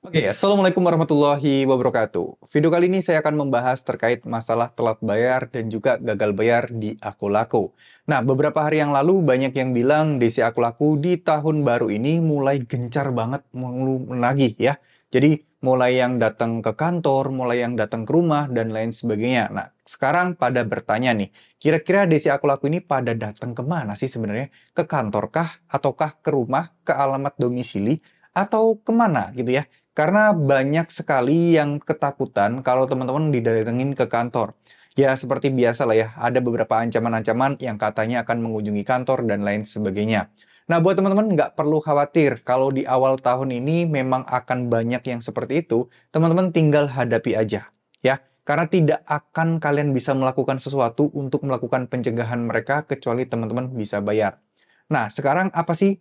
Oke, Assalamualaikum warahmatullahi wabarakatuh. Video kali ini saya akan membahas terkait masalah telat bayar dan juga gagal bayar di Akulaku. Nah, beberapa hari yang lalu banyak yang bilang DC Akulaku di tahun baru ini mulai gencar banget menagih ya. Jadi mulai yang datang ke kantor, mulai yang datang ke rumah, dan lain sebagainya. Nah, sekarang pada bertanya nih, kira-kira DC Akulaku ini pada datang kemana sih sebenarnya? Ke kantor kah? Ataukah ke rumah, ke alamat domisili? Atau kemana gitu ya? Karena banyak sekali yang ketakutan kalau teman-teman didatengin ke kantor. Ya, seperti biasa lah ya, ada beberapa ancaman-ancaman yang katanya akan mengunjungi kantor dan lain sebagainya. Nah, buat teman-teman nggak perlu khawatir kalau di awal tahun ini memang akan banyak yang seperti itu, teman-teman tinggal hadapi aja. Ya, karena tidak akan kalian bisa melakukan sesuatu untuk melakukan pencegahan mereka kecuali teman-teman bisa bayar. Nah, sekarang apa sih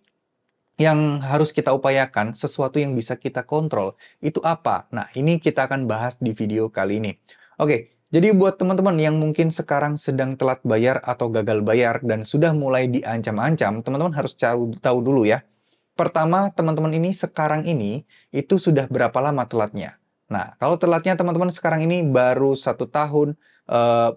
yang harus kita upayakan, sesuatu yang bisa kita kontrol, itu apa? Nah, ini kita akan bahas di video kali ini. Oke, jadi buat teman-teman yang mungkin sekarang sedang telat bayar atau gagal bayar dan sudah mulai diancam-ancam, teman-teman harus tahu dulu ya. Pertama, teman-teman ini sekarang ini, itu sudah berapa lama telatnya? Nah, kalau telatnya teman-teman sekarang ini baru 1 tahun, eh,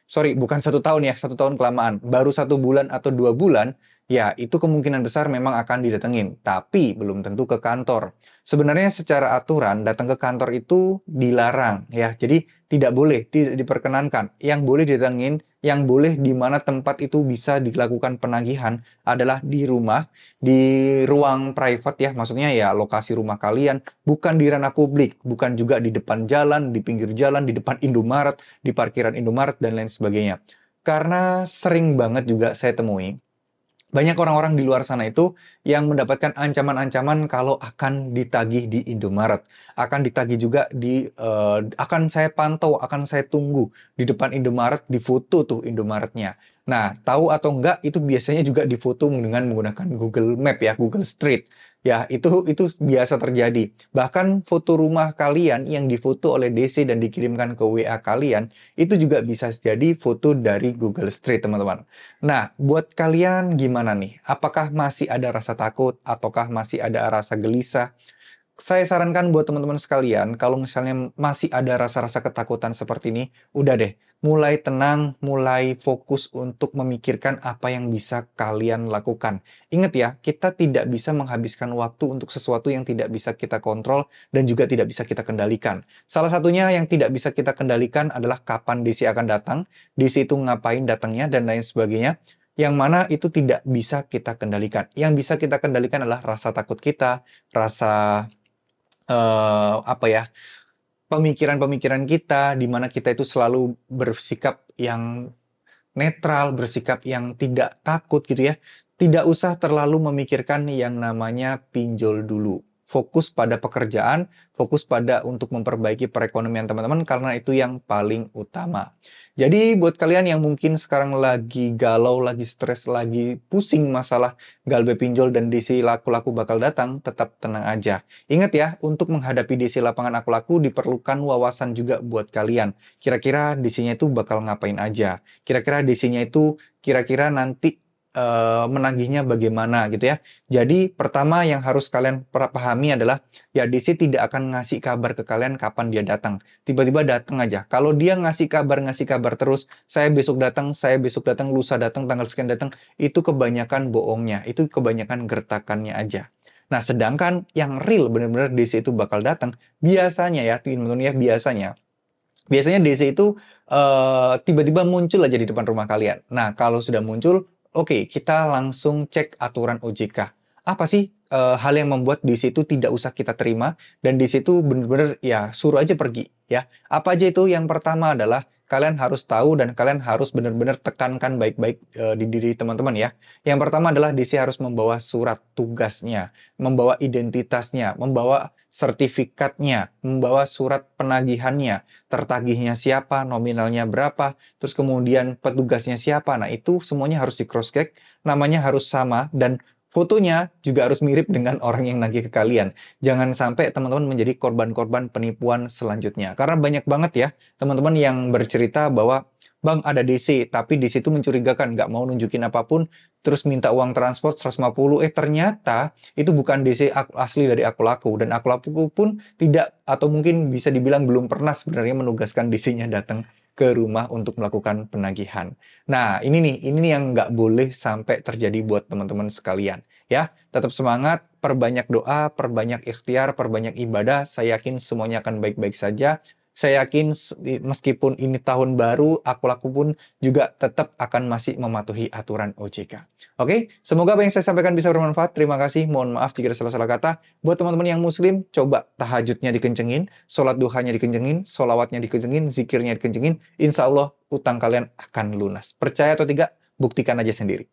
sorry, bukan 1 tahun ya, 1 tahun kelamaan. Baru 1 bulan atau 2 bulan, ya itu kemungkinan besar memang akan didatengin. Tapi belum tentu ke kantor. Sebenarnya secara aturan, datang ke kantor itu dilarang ya. Jadi tidak boleh, tidak diperkenankan. Yang boleh didatengin, yang boleh di mana tempat itu bisa dilakukan penagihan adalah di rumah, di ruang private ya. Maksudnya ya lokasi rumah kalian, bukan di ranah publik, bukan juga di depan jalan, di pinggir jalan, di depan Indomaret, di parkiran Indomaret, dan lain sebagainya. Karena sering banget juga saya temui, banyak orang-orang di luar sana itu yang mendapatkan ancaman-ancaman kalau akan ditagih di Indomaret. Akan ditagih juga akan saya pantau, akan saya tunggu di depan Indomaret, difoto tuh Indomaretnya. Nah, tahu atau enggak, itu biasanya juga difoto dengan menggunakan Google Map ya, Google Street. Ya, itu biasa terjadi. Bahkan foto rumah kalian yang difoto oleh DC dan dikirimkan ke WA kalian, itu juga bisa jadi foto dari Google Street, teman-teman. Nah, buat kalian gimana nih? Apakah masih ada rasa takut ataukah masih ada rasa gelisah? Saya sarankan buat teman-teman sekalian, kalau misalnya masih ada rasa-rasa ketakutan seperti ini, udah deh, mulai tenang, mulai fokus untuk memikirkan apa yang bisa kalian lakukan. Ingat ya, kita tidak bisa menghabiskan waktu untuk sesuatu yang tidak bisa kita kontrol dan juga tidak bisa kita kendalikan. Salah satunya yang tidak bisa kita kendalikan adalah kapan DC akan datang, DC itu ngapain datangnya, dan lain sebagainya. Yang mana itu tidak bisa kita kendalikan. Yang bisa kita kendalikan adalah rasa takut kita, rasa apa ya, pemikiran-pemikiran kita, di mana kita itu selalu bersikap yang netral, bersikap yang tidak takut gitu ya. Tidak usah terlalu memikirkan yang namanya pinjol dulu. Fokus pada pekerjaan, fokus pada untuk memperbaiki perekonomian teman-teman karena itu yang paling utama. Jadi buat kalian yang mungkin sekarang lagi galau, lagi stres, lagi pusing masalah galbe pinjol dan DC laku-laku bakal datang, tetap tenang aja. Ingat ya, untuk menghadapi DC lapangan aku-laku diperlukan wawasan juga buat kalian. Kira-kira DC-nya itu bakal ngapain aja? Kira-kira DC-nya itu kira-kira nanti menagihnya bagaimana gitu ya. Jadi pertama yang harus kalian pahami adalah ya DC tidak akan ngasih kabar ke kalian kapan dia datang. Tiba-tiba datang aja. Kalau dia ngasih kabar terus, saya besok datang, lusa datang, tanggal sekian datang, itu kebanyakan bohongnya, itu kebanyakan gertakannya aja. Nah, sedangkan yang real benar-benar DC itu bakal datang, biasanya ya, teman-teman ya, biasanya DC itu tiba-tiba muncul aja di depan rumah kalian. Nah, kalau sudah muncul, oke, kita langsung cek aturan OJK. Apa sih hal yang membuat DC itu tidak usah kita terima dan DC itu benar-benar ya suruh aja pergi ya. Apa aja itu? Yang pertama adalah kalian harus tahu dan kalian harus benar-benar tekankan baik-baik di diri teman-teman ya. Yang pertama adalah DC harus membawa surat tugasnya, membawa identitasnya, membawa sertifikatnya, membawa surat penagihannya, tertagihnya siapa, nominalnya berapa, terus kemudian petugasnya siapa. Nah, itu semuanya harus di cross check, namanya harus sama, dan fotonya juga harus mirip dengan orang yang nagih ke kalian. Jangan sampai teman-teman menjadi korban-korban penipuan selanjutnya. Karena banyak banget ya teman-teman yang bercerita bahwa Bang, ada DC, tapi DC itu mencurigakan, nggak mau nunjukin apapun, terus minta uang transport 150, ternyata itu bukan DC asli dari aku laku, dan aku laku pun tidak, atau mungkin bisa dibilang belum pernah sebenarnya menugaskan DC-nya datang ke rumah untuk melakukan penagihan. Nah, ini nih yang nggak boleh sampai terjadi buat teman-teman sekalian. Ya, tetap semangat, perbanyak doa, perbanyak ikhtiar, perbanyak ibadah, saya yakin semuanya akan baik-baik saja. Saya yakin meskipun ini tahun baru, aku laku pun juga tetap akan masih mematuhi aturan OJK. Oke, semoga apa yang saya sampaikan bisa bermanfaat. Terima kasih. Mohon maaf jika ada salah-salah kata. Buat teman-teman yang muslim, coba tahajudnya dikencengin, sholat duhanya dikencengin, sholawatnya dikencengin, zikirnya dikencengin. Insya Allah utang kalian akan lunas. Percaya atau tidak, buktikan aja sendiri.